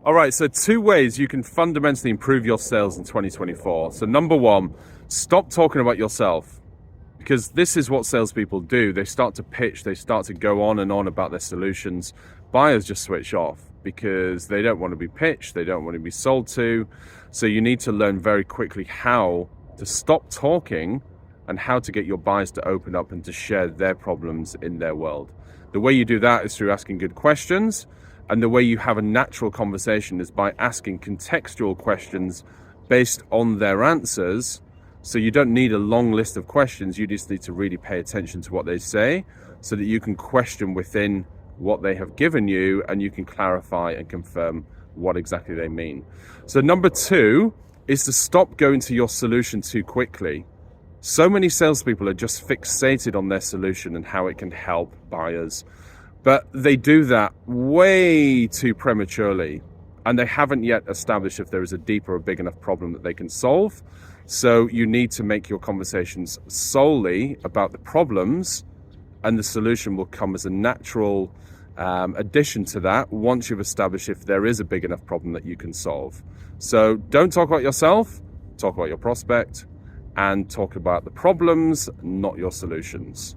All right, so two ways you can fundamentally improve your sales in 2024. So number one, stop talking about yourself, because this is what salespeople do. They start to pitch, they start to go on and on about their solutions. Buyers just switch off because they don't want to be pitched, they don't want to be sold to. So you need to learn very quickly how to stop talking and how to get your buyers to open up and to share their problems in their world. The way you do that is through asking good questions, and the way you have a natural conversation is by asking contextual questions based on their answers. So you don't need a long list of questions, you just need to really pay attention to what they say so that you can question within what they have given you and you can clarify and confirm what exactly they mean. So number two is to stop going to your solution too quickly. So many salespeople are just fixated on their solution and how it can help buyers, but they do that way too prematurely, and they haven't yet established if there is a deeper or big enough problem that they can solve. So you need to make your conversations solely about the problems, and the solution will come as a natural addition to that once you've established if there is a big enough problem that you can solve. So don't talk about yourself, talk about your prospect, and talk about the problems, not your solutions.